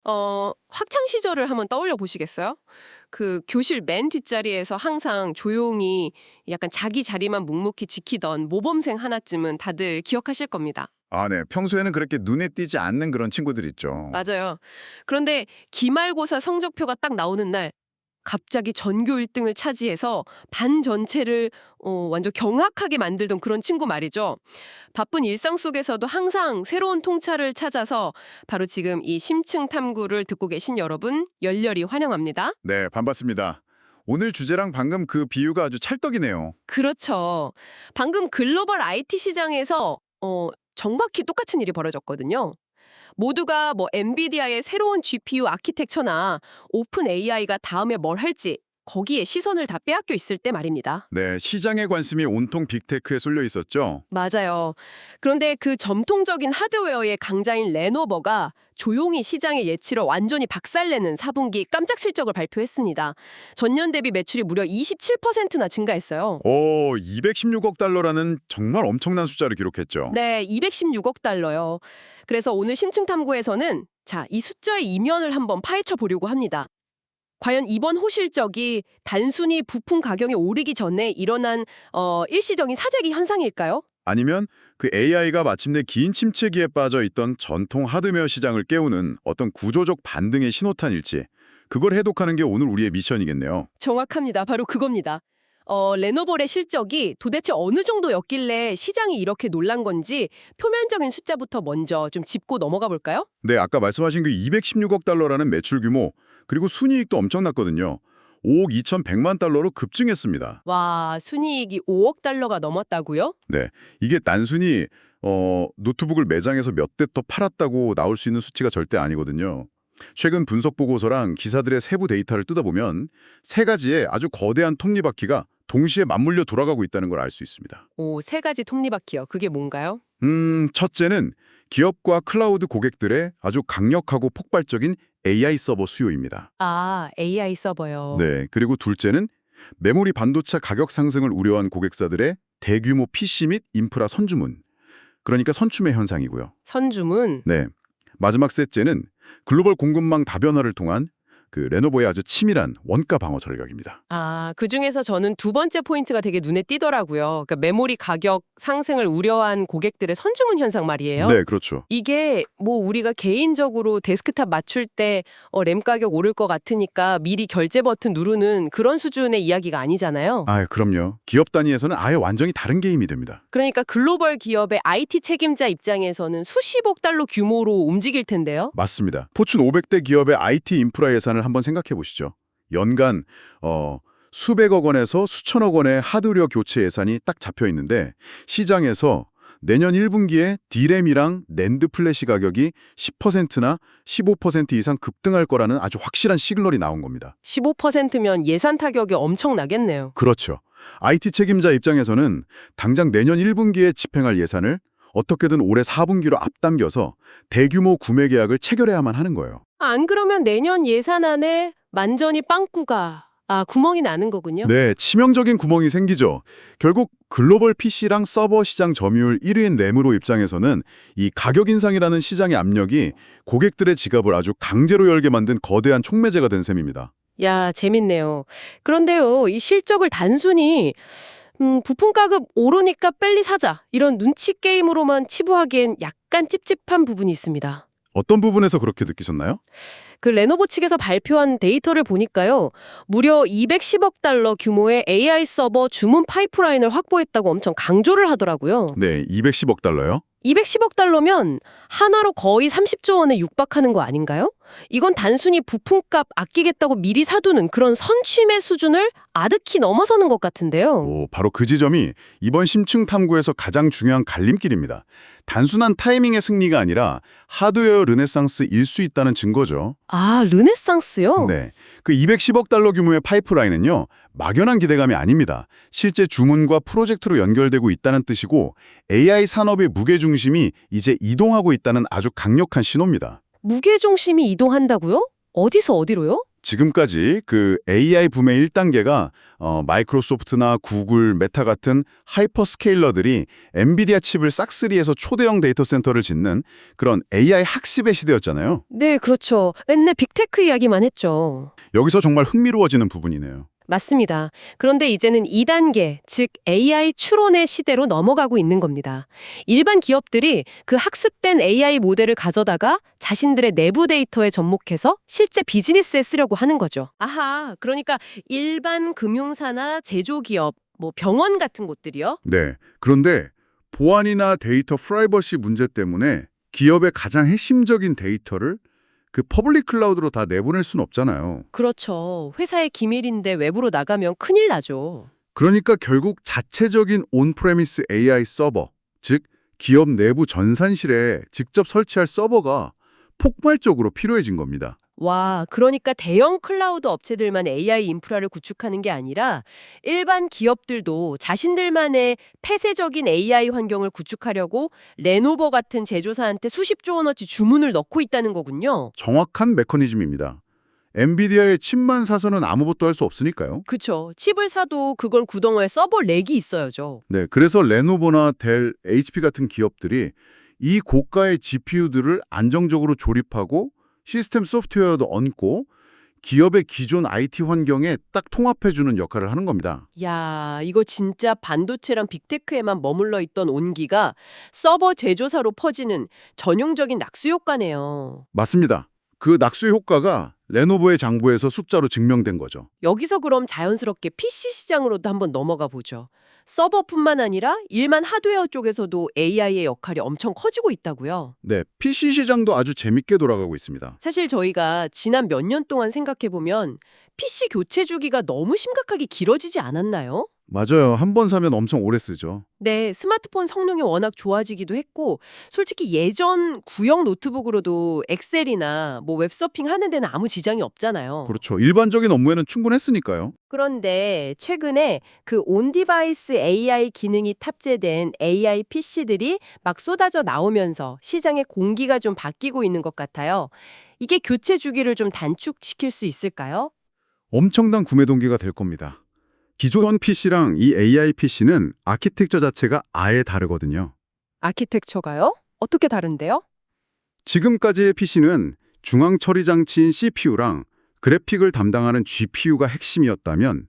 학창 시절을 한번 떠올려 보시겠어요? 그 교실 맨 뒷자리에서 항상 조용히 약간 자기 자리만 묵묵히 지키던 모범생 하나쯤은 다들 기억하실 겁니다. 아, 네. 평소에는 그렇게 눈에 띄지 않는 그런 친구들 있죠. 맞아요. 그런데 기말고사 성적표가 딱 나오는 날 갑자기 전교 1등을 차지해서 반 전체를 완전 경악하게 만들던 그런 친구 말이죠. 바쁜 일상 속에서도 항상 새로운 통찰을 찾아서 바로 지금 이 심층 탐구를 듣고 계신 여러분 열렬히 환영합니다. 네, 반갑습니다. 오늘 주제랑 방금 그 비유가 아주 찰떡이네요. 그렇죠. 방금 글로벌 IT 시장에서 정확히 똑같은 일이 벌어졌거든요. 모두가 뭐 엔비디아의 새로운 GPU 아키텍처나 오픈 AI가 다음에 뭘 할지 거기에 시선을 다 빼앗겨 있을 때 말입니다. 네, 시장의 관심이 온통 빅테크에 쏠려 있었죠. 맞아요. 그런데 그 전통적인 하드웨어의 강자인 레노버가 조용히 시장의 예치로 완전히 박살내는 4분기 깜짝 실적을 발표했습니다. 전년 대비 매출이 무려 27%나 증가했어요. 오, 216억 달러라는 정말 엄청난 숫자를 기록했죠. 네, 216억 달러요. 그래서 오늘 심층 탐구에서는 자, 이 숫자의 이면을 한번 파헤쳐 보려고 합니다. 과연 이번 호실적이 단순히 부품 가격이 오르기 전에 일어난 일시적인 사재기 현상일까요? 아니면 그 AI가 마침내 긴 침체기에 빠져 있던 전통 하드웨어 시장을 깨우는 어떤 구조적 반등의 신호탄일지 그걸 해독하는 게 오늘 우리의 미션이겠네요. 정확합니다. 바로 그겁니다. 레노버의 실적이 도대체 어느 정도였길래 시장이 이렇게 놀란 건지 표면적인 숫자부터 먼저 좀 짚고 넘어가 볼까요? 네, 아까 말씀하신 그 216억 달러라는 매출 규모 그리고 순이익도 엄청났거든요. 5억 2,100만 달러로 급증했습니다. 와, 순이익이 5억 달러가 넘었다고요? 네, 이게 단순히 노트북을 매장에서 몇 대 더 팔았다고 나올 수 있는 수치가 절대 아니거든요. 최근 분석 보고서랑 기사들의 세부 데이터를 뜯어보면 세 가지의 아주 거대한 톱니바퀴가 동시에 맞물려 돌아가고 있다는 걸 알 수 있습니다. 오, 세 가지 톱니바퀴요. 그게 뭔가요? 첫째는 기업과 클라우드 고객들의 아주 강력하고 폭발적인 AI 서버 수요입니다. 아, AI 서버요. 네, 그리고 둘째는 메모리 반도체 가격 상승을 우려한 고객사들의 대규모 PC 및 인프라 선주문, 그러니까 선추매 현상이고요. 선주문. 네, 마지막 셋째는 글로벌 공급망 다변화를 통한 그 레노버의 아주 치밀한 원가 방어 전략입니다. 아, 그중에서 저는 두 번째 포인트가 되게 눈에 띄더라고요. 그러니까 메모리 가격 상승을 우려한 고객들의 선주문 현상 말이에요. 네, 그렇죠. 이게 뭐 우리가 개인적으로 데스크탑 맞출 때 램 가격 오를 것 같으니까 미리 결제 버튼 누르는 그런 수준의 이야기가 아니잖아요. 아, 그럼요. 기업 단위에서는 아예 완전히 다른 게임이 됩니다. 그러니까 글로벌 기업의 IT 책임자 입장에서는 수십억 달러 규모로 움직일 텐데요. 맞습니다. 포춘 500대 기업의 IT 인프라 예산을 한번 생각해 보시죠. 연간 수백억 원에서 수천억 원의 하드웨어 교체 예산이 딱 잡혀 있는데 시장에서 내년 1분기에 D램이랑 낸드 플래시 가격이 10%나 15% 이상 급등할 거라는 아주 확실한 시그널이 나온 겁니다. 15%면 예산 타격이 엄청나겠네요. 그렇죠. IT 책임자 입장에서는 당장 내년 1분기에 집행할 예산을 어떻게든 올해 4분기로 앞당겨서 대규모 구매 계약을 체결해야만 하는 거예요. 안 그러면 내년 예산안에 만전이 빵꾸가 구멍이 나는 거군요. 네, 치명적인 구멍이 생기죠. 결국 글로벌 PC랑 서버 시장 점유율 1위인 램으로 입장에서는 이 가격 인상이라는 시장의 압력이 고객들의 지갑을 아주 강제로 열게 만든 거대한 촉매제가 된 셈입니다. 야, 재밌네요. 그런데요, 이 실적을 단순히 부품 가격 오르니까 빨리 사자 이런 눈치 게임으로만 치부하기엔 약간 찝찝한 부분이 있습니다. 어떤 부분에서 그렇게 느끼셨나요? 그 레노버 측에서 발표한 데이터를 보니까요. 무려 210억 달러 규모의 AI 서버 주문 파이프라인을 확보했다고 엄청 강조를 하더라고요. 네, 210억 달러요? 210억 달러면 한화로 거의 30조 원에 육박하는 거 아닌가요? 이건 단순히 부품값 아끼겠다고 미리 사두는 그런 선취매 수준을 아득히 넘어서는 것 같은데요. 오, 바로 그 지점이 이번 심층 탐구에서 가장 중요한 갈림길입니다. 단순한 타이밍의 승리가 아니라 하드웨어 르네상스일 수 있다는 증거죠. 아, 르네상스요? 네, 그 210억 달러 규모의 파이프라인은요. 막연한 기대감이 아닙니다. 실제 주문과 프로젝트로 연결되고 있다는 뜻이고 AI 산업의 무게중심이 이제 이동하고 있다는 아주 강력한 신호입니다. 무게중심이 이동한다고요? 어디서 어디로요? 지금까지 그 AI 붐의 1단계가 마이크로소프트나 구글, 메타 같은 하이퍼스케일러들이 엔비디아 칩을 싹쓸이해서 초대형 데이터 센터를 짓는 그런 AI 학습의 시대였잖아요. 네, 그렇죠. 맨날 빅테크 이야기만 했죠. 여기서 정말 흥미로워지는 부분이네요. 맞습니다. 그런데 이제는 2단계, 즉 AI 추론의 시대로 넘어가고 있는 겁니다. 일반 기업들이 그 학습된 AI 모델을 가져다가 자신들의 내부 데이터에 접목해서 실제 비즈니스에 쓰려고 하는 거죠. 아하, 그러니까 일반 금융사나 제조기업, 뭐 병원 같은 곳들이요? 네. 그런데 보안이나 데이터 프라이버시 문제 때문에 기업의 가장 핵심적인 데이터를 그 퍼블릭 클라우드로 다 내보낼 순 없잖아요. 그렇죠. 회사의 기밀인데 외부로 나가면 큰일 나죠. 그러니까 결국 자체적인 온프레미스 AI 서버, 즉 기업 내부 전산실에 직접 설치할 서버가 폭발적으로 필요해진 겁니다. 와, 그러니까 대형 클라우드 업체들만 AI 인프라를 구축하는 게 아니라 일반 기업들도 자신들만의 폐쇄적인 AI 환경을 구축하려고 레노버 같은 제조사한테 수십조 원어치 주문을 넣고 있다는 거군요. 정확한 메커니즘입니다. 엔비디아의 칩만 사서는 아무것도 할 수 없으니까요. 그쵸. 칩을 사도 그걸 구동할 서버 렉이 있어야죠. 네, 그래서 레노버나 델, HP 같은 기업들이 이 고가의 GPU들을 안정적으로 조립하고 시스템 소프트웨어도 얹고 기업의 기존 IT 환경에 딱 통합해주는 역할을 하는 겁니다. 야, 이거 진짜 반도체랑 빅테크에만 머물러 있던 온기가 서버 제조사로 퍼지는 전형적인 낙수 효과네요. 맞습니다. 그 낙수 효과가 레노버의 장부에서 숫자로 증명된 거죠. 여기서 그럼 자연스럽게 PC 시장으로도 한번 넘어가 보죠. 서버뿐만 아니라 일반 하드웨어 쪽에서도 AI의 역할이 엄청 커지고 있다고요. 네, PC 시장도 아주 재밌게 돌아가고 있습니다. 사실 저희가 지난 몇 년 동안 생각해보면 PC 교체 주기가 너무 심각하게 길어지지 않았나요? 맞아요. 한 번 사면 엄청 오래 쓰죠. 네, 스마트폰 성능이 워낙 좋아지기도 했고 솔직히 예전 구형 노트북으로도 엑셀이나 뭐 웹서핑 하는 데는 아무 지장이 없잖아요. 그렇죠. 일반적인 업무에는 충분했으니까요. 그런데 최근에 그 온디바이스 AI 기능이 탑재된 AI PC들이 막 쏟아져 나오면서 시장의 공기가 좀 바뀌고 있는 것 같아요. 이게 교체 주기를 좀 단축시킬 수 있을까요? 엄청난 구매 동기가 될 겁니다. 기존 PC랑 이 AI PC는 아키텍처 자체가 아예 다르거든요. 아키텍처가요? 어떻게 다른데요? 지금까지의 PC는 중앙 처리 장치인 CPU랑 그래픽을 담당하는 GPU가 핵심이었다면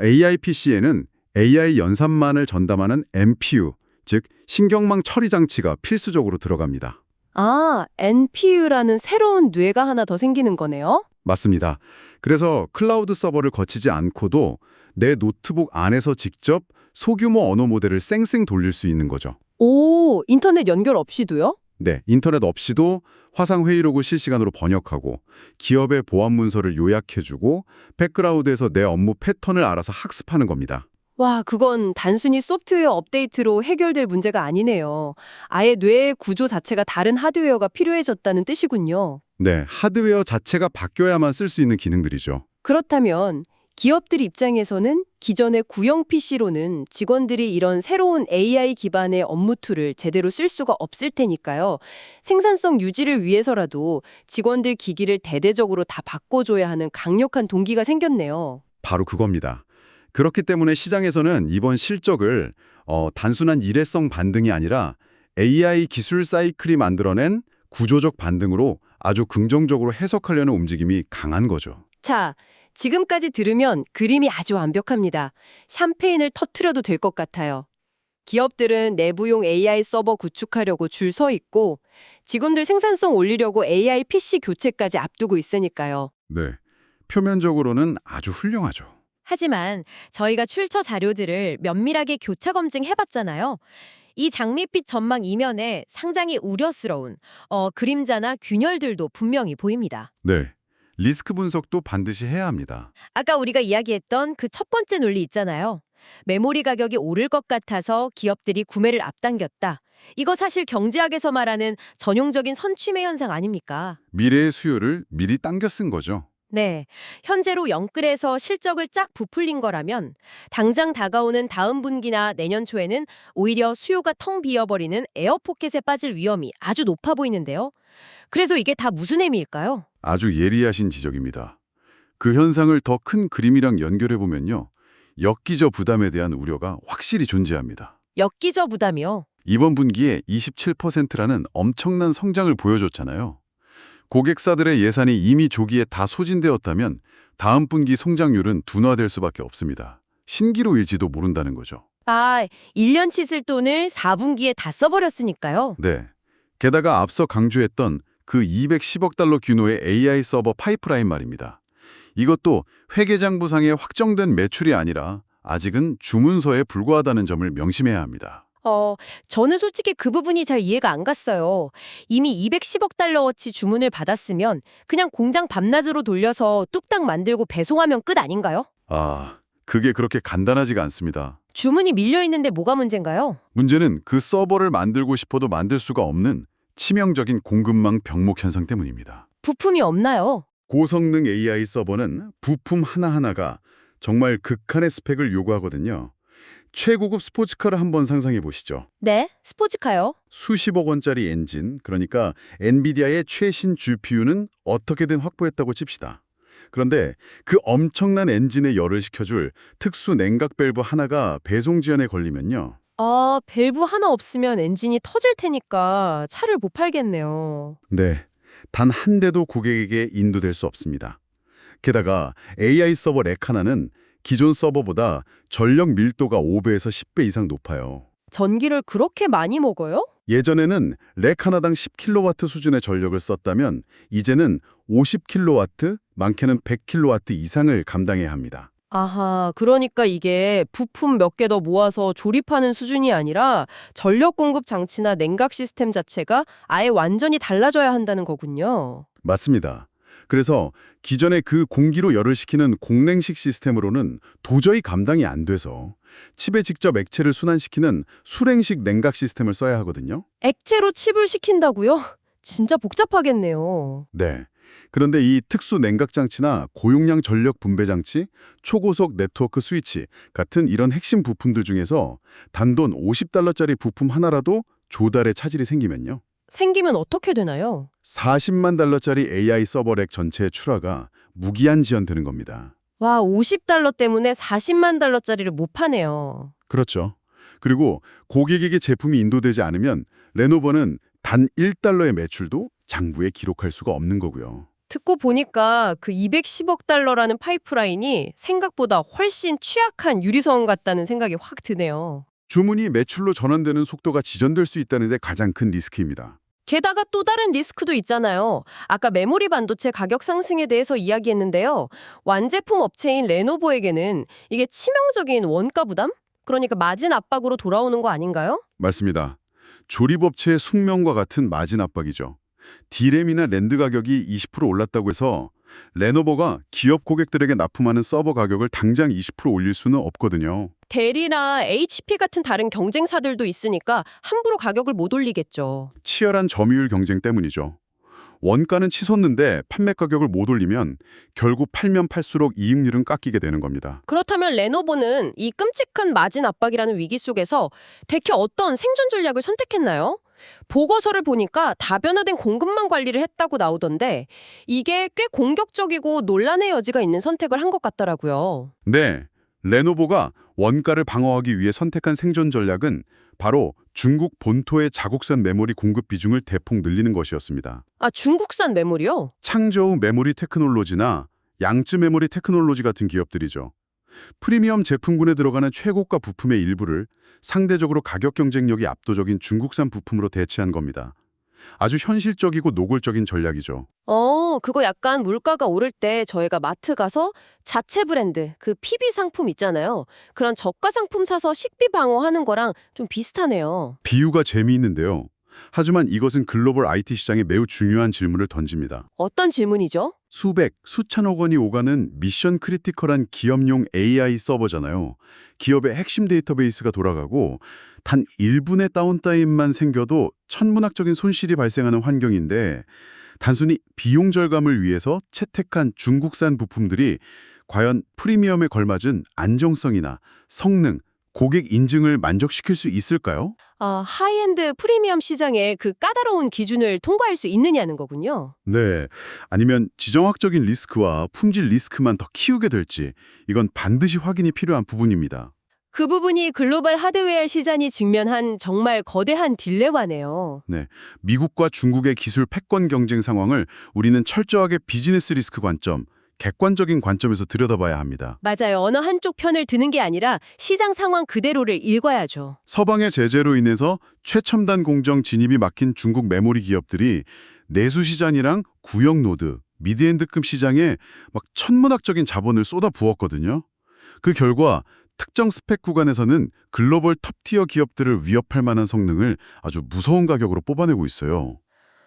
AI PC에는 AI 연산만을 전담하는 NPU, 즉 신경망 처리 장치가 필수적으로 들어갑니다. 아, NPU라는 새로운 뇌가 하나 더 생기는 거네요? 맞습니다. 그래서 클라우드 서버를 거치지 않고도 내 노트북 안에서 직접 소규모 언어 모델을 쌩쌩 돌릴 수 있는 거죠. 오, 인터넷 연결 없이도요? 네, 인터넷 없이도 화상 회의록을 실시간으로 번역하고 기업의 보안 문서를 요약해주고 백그라운드에서 내 업무 패턴을 알아서 학습하는 겁니다. 와, 그건 단순히 소프트웨어 업데이트로 해결될 문제가 아니네요. 아예 뇌의 구조 자체가 다른 하드웨어가 필요해졌다는 뜻이군요. 네, 하드웨어 자체가 바뀌어야만 쓸 수 있는 기능들이죠. 그렇다면 기업들 입장에서는 기존의 구형 PC로는 직원들이 이런 새로운 AI 기반의 업무 툴을 제대로 쓸 수가 없을 테니까요. 생산성 유지를 위해서라도 직원들 기기를 대대적으로 다 바꿔줘야 하는 강력한 동기가 생겼네요. 바로 그겁니다. 그렇기 때문에 시장에서는 이번 실적을 단순한 일회성 반등이 아니라 AI 기술 사이클이 만들어낸 구조적 반등으로 아주 긍정적으로 해석하려는 움직임이 강한 거죠. 자, 지금까지 들으면 그림이 아주 완벽합니다. 샴페인을 터트려도 될 것 같아요. 기업들은 내부용 AI 서버 구축하려고 줄 서 있고 직원들 생산성 올리려고 AI PC 교체까지 앞두고 있으니까요. 네, 표면적으로는 아주 훌륭하죠. 하지만 저희가 출처 자료들을 면밀하게 교차 검증해봤잖아요. 이 장밋빛 전망 이면에 상당히 우려스러운 그림자나 균열들도 분명히 보입니다. 네, 리스크 분석도 반드시 해야 합니다. 아까 우리가 이야기했던 그 첫 번째 논리 있잖아요. 메모리 가격이 오를 것 같아서 기업들이 구매를 앞당겼다. 이거 사실 경제학에서 말하는 전형적인 선취매 현상 아닙니까? 미래의 수요를 미리 당겨 쓴 거죠. 네, 현재로 영끌에서 실적을 쫙 부풀린 거라면 당장 다가오는 다음 분기나 내년 초에는 오히려 수요가 텅 비어버리는 에어포켓에 빠질 위험이 아주 높아 보이는데요. 그래서 이게 다 무슨 의미일까요? 아주 예리하신 지적입니다. 그 현상을 더 큰 그림이랑 연결해 보면요. 엽기저 부담에 대한 우려가 확실히 존재합니다. 엽기저 부담이요. 이번 분기에 27%라는 엄청난 성장을 보여줬잖아요. 고객사들의 예산이 이미 조기에 다 소진되었다면 다음 분기 성장률은 둔화될 수밖에 없습니다. 신기루일지도 모른다는 거죠. 아, 1년치 쓸 돈을 4분기에 다 써버렸으니까요. 네. 게다가 앞서 강조했던 그 210억 달러 규모의 AI 서버 파이프라인 말입니다. 이것도 회계장부상의 확정된 매출이 아니라 아직은 주문서에 불과하다는 점을 명심해야 합니다. 저는 솔직히 그 부분이 잘 이해가 안 갔어요. 이미 210억 달러어치 주문을 받았으면 그냥 공장 밤낮으로 돌려서 뚝딱 만들고 배송하면 끝 아닌가요? 그게 그렇게 간단하지가 않습니다. 주문이 밀려 있는데 뭐가 문제인가요? 문제는 그 서버를 만들고 싶어도 만들 수가 없는 치명적인 공급망 병목 현상 때문입니다. 부품이 없나요? 고성능 AI 서버는 부품 하나하나가 정말 극한의 스펙을 요구하거든요. 최고급 스포츠카를 한번 상상해 보시죠. 네, 스포츠카요. 수십억 원짜리 엔진, 그러니까 엔비디아의 최신 GPU는 어떻게든 확보했다고 칩시다. 그런데 그 엄청난 엔진에 열을 식혀줄 특수 냉각 밸브 하나가 배송 지연에 걸리면요. 밸브 하나 없으면 엔진이 터질 테니까 차를 못 팔겠네요. 네, 단 한 대도 고객에게 인도될 수 없습니다. 게다가 AI 서버 렉 하나는 기존 서버보다 전력 밀도가 5배에서 10배 이상 높아요. 전기를 그렇게 많이 먹어요? 예전에는 렉 하나당 10kW 수준의 전력을 썼다면 이제는 50kW, 많게는 100kW 이상을 감당해야 합니다. 아하, 그러니까 이게 부품 몇 개 더 모아서 조립하는 수준이 아니라 전력 공급 장치나 냉각 시스템 자체가 아예 완전히 달라져야 한다는 거군요. 맞습니다. 그래서 기존의 그 공기로 열을 식히는 공냉식 시스템으로는 도저히 감당이 안 돼서 칩에 직접 액체를 순환시키는 수냉식 냉각 시스템을 써야 하거든요. 액체로 칩을 식힌다고요? 진짜 복잡하겠네요. 네. 그런데 이 특수 냉각 장치나 고용량 전력 분배 장치, 초고속 네트워크 스위치 같은 이런 핵심 부품들 중에서 단돈 50달러짜리 부품 하나라도 조달의 차질이 생기면요. 생기면 어떻게 되나요? 40만 달러짜리 AI 서버 렉 전체의 출하가 무기한 지연되는 겁니다. 와, 50달러 때문에 40만 달러짜리를 못 파네요. 그렇죠. 그리고 고객에게 제품이 인도되지 않으면 레노버는 단 1달러의 매출도 장부에 기록할 수가 없는 거고요. 듣고 보니까 그 210억 달러라는 파이프라인이 생각보다 훨씬 취약한 유리선 같다는 생각이 확 드네요. 주문이 매출로 전환되는 속도가 지연될 수 있다는 데 가장 큰 리스크입니다. 게다가 또 다른 리스크도 있잖아요. 아까 메모리 반도체 가격 상승에 대해서 이야기했는데요. 완제품 업체인 레노버에게는 이게 치명적인 원가 부담? 그러니까 마진 압박으로 돌아오는 거 아닌가요? 맞습니다. 조립업체의 숙명과 같은 마진 압박이죠. D램이나 랜드 가격이 20% 올랐다고 해서 레노버가 기업 고객들에게 납품하는 서버 가격을 당장 20% 올릴 수는 없거든요. 델이나 HP 같은 다른 경쟁사들도 있으니까 함부로 가격을 못 올리겠죠. 치열한 점유율 경쟁 때문이죠. 원가는 치솟는데 판매 가격을 못 올리면 결국 팔면 팔수록 이익률은 깎이게 되는 겁니다. 그렇다면 레노버는 이 끔찍한 마진 압박이라는 위기 속에서 대체 어떤 생존 전략을 선택했나요? 보고서를 보니까 다변화된 공급망 관리를 했다고 나오던데 이게 꽤 공격적이고 논란의 여지가 있는 선택을 한 것 같더라고요. 네, 레노버가 원가를 방어하기 위해 선택한 생존 전략은 바로 중국 본토의 자국산 메모리 공급 비중을 대폭 늘리는 것이었습니다. 아, 중국산 메모리요? 창저우 메모리 테크놀로지나 양쯔 메모리 테크놀로지 같은 기업들이죠. 프리미엄 제품군에 들어가는 최고가 부품의 일부를 상대적으로 가격 경쟁력이 압도적인 중국산 부품으로 대체한 겁니다. 아주 현실적이고 노골적인 전략이죠. 그거 약간 물가가 오를 때 저희가 마트 가서 자체 브랜드, 그 PB 상품 있잖아요. 그런 저가 상품 사서 식비 방어하는 거랑 좀 비슷하네요. 비유가 재미있는데요. 하지만 이것은 글로벌 IT 시장에 매우 중요한 질문을 던집니다. 어떤 질문이죠? 수백, 수천억 원이 오가는 미션 크리티컬한 기업용 AI 서버잖아요. 기업의 핵심 데이터베이스가 돌아가고 단 1분의 다운타임만 생겨도 천문학적인 손실이 발생하는 환경인데 단순히 비용 절감을 위해서 채택한 중국산 부품들이 과연 프리미엄에 걸맞은 안정성이나 성능, 고객 인증을 만족시킬 수 있을까요? 하이엔드 프리미엄 시장에 그 까다로운 기준을 통과할 수 있느냐는 거군요. 네. 아니면 지정학적인 리스크와 품질 리스크만 더 키우게 될지 이건 반드시 확인이 필요한 부분입니다. 그 부분이 글로벌 하드웨어 시장이 직면한 정말 거대한 딜레마네요. 미국과 중국의 기술 패권 경쟁 상황을 우리는 철저하게 비즈니스 리스크 관점, 객관적인 관점에서 들여다봐야 합니다. 맞아요. 어느 한쪽 편을 드는 게 아니라 시장 상황 그대로를 읽어야죠. 서방의 제재로 인해서 최첨단 공정 진입이 막힌 중국 메모리 기업들이 내수 시장이랑 구형 노드, 미드엔드급 시장에 막 천문학적인 자본을 쏟아 부었거든요. 그 결과 특정 스펙 구간에서는 글로벌 톱티어 기업들을 위협할 만한 성능을 아주 무서운 가격으로 뽑아내고 있어요.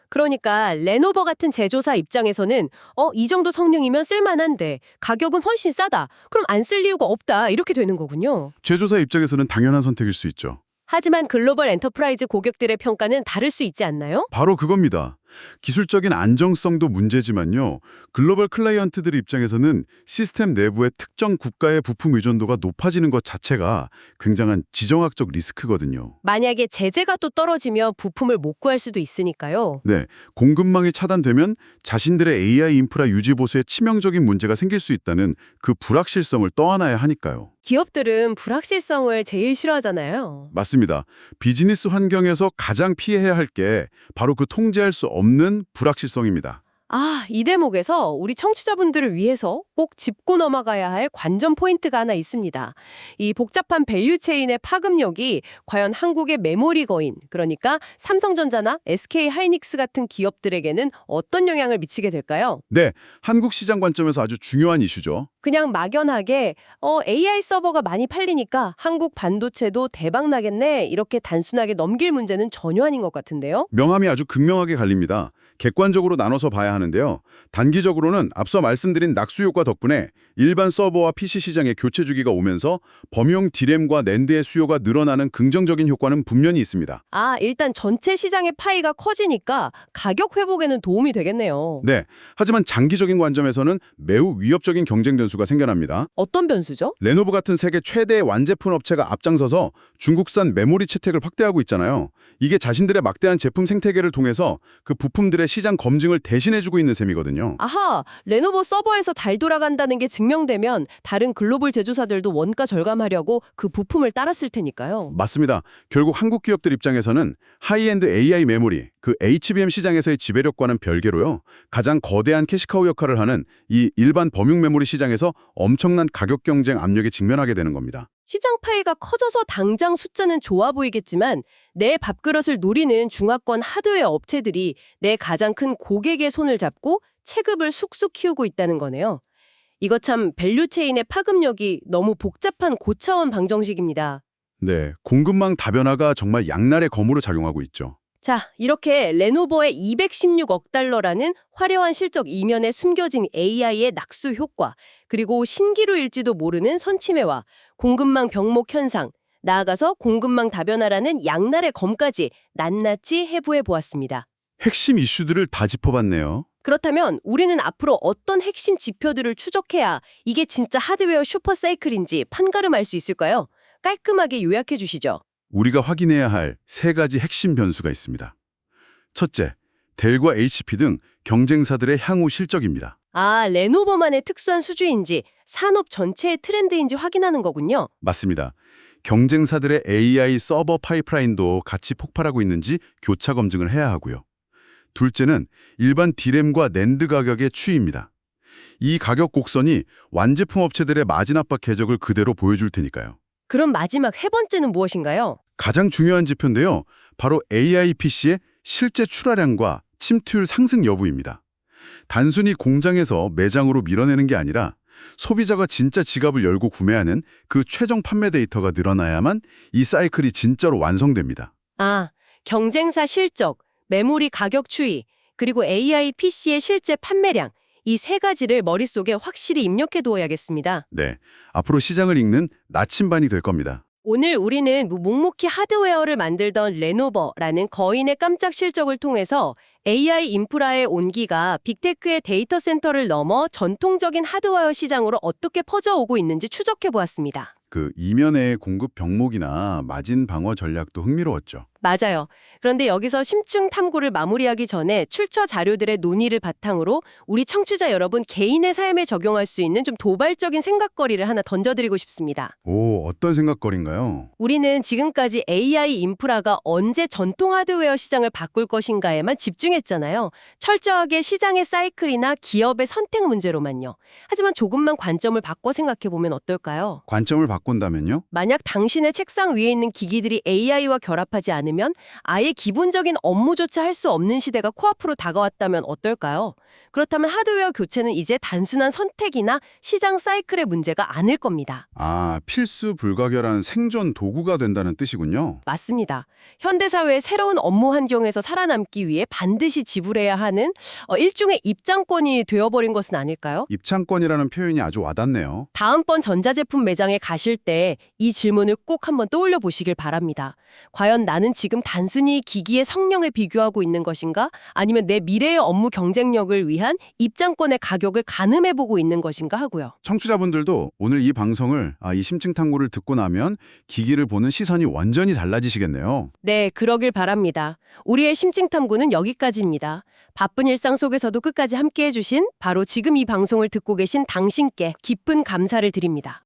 그러니까 레노버 같은 제조사 입장에서는 이 정도 성능이면 쓸만한데 가격은 훨씬 싸다. 그럼 안 쓸 이유가 없다. 이렇게 되는 거군요. 제조사 입장에서는 당연한 선택일 수 있죠. 하지만 글로벌 엔터프라이즈 고객들의 평가는 다를 수 있지 않나요? 바로 그겁니다. 기술적인 안정성도 문제지만요. 글로벌 클라이언트들 입장에서는 시스템 내부의 특정 국가의 부품 의존도가 높아지는 것 자체가 굉장한 지정학적 리스크거든요. 만약에 제재가 또 떨어지면 부품을 못 구할 수도 있으니까요. 네, 공급망이 차단되면 자신들의 AI 인프라 유지 보수에 치명적인 문제가 생길 수 있다는 그 불확실성을 떠안아야 하니까요. 기업들은 불확실성을 제일 싫어하잖아요. 맞습니다. 비즈니스 환경에서 가장 피해야 할 게 바로 그 통제할 수 없는 불확실성입니다. 이 대목에서 우리 청취자분들을 위해서 꼭 짚고 넘어가야 할 관전 포인트가 하나 있습니다. 이 복잡한 밸류 체인의 파급력이 과연 한국의 메모리 거인, 그러니까 삼성전자나 SK 하이닉스 같은 기업들에게는 어떤 영향을 미치게 될까요? 네, 한국 시장 관점에서 아주 중요한 이슈죠. 그냥 막연하게 AI 서버가 많이 팔리니까 한국 반도체도 대박 나겠네 이렇게 단순하게 넘길 문제는 전혀 아닌 것 같은데요. 명암이 아주 극명하게 갈립니다. 객관적으로 나눠서 봐야 하는데요. 단기적으로는 앞서 말씀드린 낙수 효과 덕분에 일반 서버와 PC 시장의 교체 주기가 오면서 범용 D램과 낸드의 수요가 늘어나는 긍정적인 효과는 분명히 있습니다. 일단 전체 시장의 파이가 커지니까 가격 회복에는 도움이 되겠네요. 네, 하지만 장기적인 관점에서는 매우 위협적인 경쟁 변수가 생겨납니다. 어떤 변수죠? 레노버 같은 세계 최대의 완제품 업체가 앞장서서 중국산 메모리 채택을 확대하고 있잖아요. 이게 자신들의 막대한 제품 생태계를 통해서 그 부품들의 시장 검증을 대신해주고 있는 셈이거든요. 레노버 서버에서 잘 돌아간다는 게 증명되면 다른 글로벌 제조사들도 원가 절감하려고 그 부품을 따랐을 테니까요. 맞습니다. 결국 한국 기업들 입장에서는 하이엔드 AI 메모리, 그 HBM 시장에서의 지배력과는 별개로요. 가장 거대한 캐시카우 역할을 하는 이 일반 범용 메모리 시장에서 엄청난 가격 경쟁 압력에 직면하게 되는 겁니다. 시장 파이가 커져서 당장 숫자는 좋아 보이겠지만 내 밥그릇을 노리는 중화권 하드웨어 업체들이 내 가장 큰 고객의 손을 잡고 체급을 쑥쑥 키우고 있다는 거네요. 이거 참 밸류체인의 파급력이 너무 복잡한 고차원 방정식입니다. 네, 공급망 다변화가 정말 양날의 검으로 작용하고 있죠. 자, 이렇게 레노버의 216억 달러라는 화려한 실적 이면에 숨겨진 AI의 낙수 효과, 그리고 신기루일지도 모르는 선침해와 공급망 병목 현상, 나아가서 공급망 다변화라는 양날의 검까지 낱낱이 해부해 보았습니다. 핵심 이슈들을 다 짚어봤네요. 그렇다면 우리는 앞으로 어떤 핵심 지표들을 추적해야 이게 진짜 하드웨어 슈퍼사이클인지 판가름할 수 있을까요? 깔끔하게 요약해 주시죠. 우리가 확인해야 할 세 가지 핵심 변수가 있습니다. 첫째, 델과 HP 등 경쟁사들의 향후 실적입니다. 레노버만의 특수한 수주인지 산업 전체의 트렌드인지 확인하는 거군요. 맞습니다. 경쟁사들의 AI 서버 파이프라인도 같이 폭발하고 있는지 교차 검증을 해야 하고요. 둘째는 일반 D램과 낸드 가격의 추이입니다. 이 가격 곡선이 완제품 업체들의 마진 압박 해적을 그대로 보여줄 테니까요. 그럼 마지막 세 번째는 무엇인가요? 가장 중요한 지표인데요. 바로 AI PC의 실제 출하량과 침투율 상승 여부입니다. 단순히 공장에서 매장으로 밀어내는 게 아니라 소비자가 진짜 지갑을 열고 구매하는 그 최종 판매 데이터가 늘어나야만 이 사이클이 진짜로 완성됩니다. 경쟁사 실적, 메모리 가격 추이, 그리고 AI PC의 실제 판매량, 이 세 가지를 머릿속에 확실히 입력해 두어야겠습니다. 네, 앞으로 시장을 읽는 나침반이 될 겁니다. 오늘 우리는 묵묵히 하드웨어를 만들던 레노버라는 거인의 깜짝 실적을 통해서 AI 인프라의 온기가 빅테크의 데이터 센터를 넘어 전통적인 하드웨어 시장으로 어떻게 퍼져오고 있는지 추적해 보았습니다. 그 이면의 공급 병목이나 마진 방어 전략도 흥미로웠죠. 맞아요. 그런데 여기서 심층 탐구를 마무리하기 전에 출처 자료들의 논의를 바탕으로 우리 청취자 여러분 개인의 삶에 적용할 수 있는 좀 도발적인 생각거리를 하나 던져드리고 싶습니다. 오, 어떤 생각거리인가요? 우리는 지금까지 AI 인프라가 언제 전통 하드웨어 시장을 바꿀 것인가에만 집중했잖아요. 철저하게 시장의 사이클이나 기업의 선택 문제로만요. 하지만 조금만 관점을 바꿔 생각해보면 어떨까요? 관점을 바꾼다면요? 만약 당신의 책상 위에 있는 기기들이 AI와 결합하지 않으면 아예 기본적인 업무조차 할 수 없는 시대가 코앞으로 다가왔다면 어떨까요? 그렇다면 하드웨어 교체는 이제 단순한 선택이나 시장 사이클의 문제가 아닐 겁니다. 아, 필수 불가결한 생존 도구가 된다는 뜻이군요. 맞습니다. 현대사회의 새로운 업무 환경에서 살아남기 위해 반드시 지불해야 하는 일종의 입장권이 되어버린 것은 아닐까요? 입창권이라는 표현이 아주 와닿네요. 다음번 전자제품 매장에 가실 때 이 질문을 꼭 한번 떠올려 보시길 바랍니다. 과연 나는 지금 단순히 기기의 성능을 비교하고 있는 것인가? 아니면 내 미래의 업무 경쟁력을 위한 입장권의 가격을 가늠해보고 있는 것인가 하고요. 청취자분들도 오늘 이 방송을, 이 심층 탐구를 듣고 나면 기기를 보는 시선이 완전히 달라지시겠네요. 네, 그러길 바랍니다. 우리의 심층탐구는 여기까지입니다. 바쁜 일상 속에서도 끝까지 함께해 주신 바로 지금 이 방송을 듣고 계신 당신께 깊은 감사를 드립니다.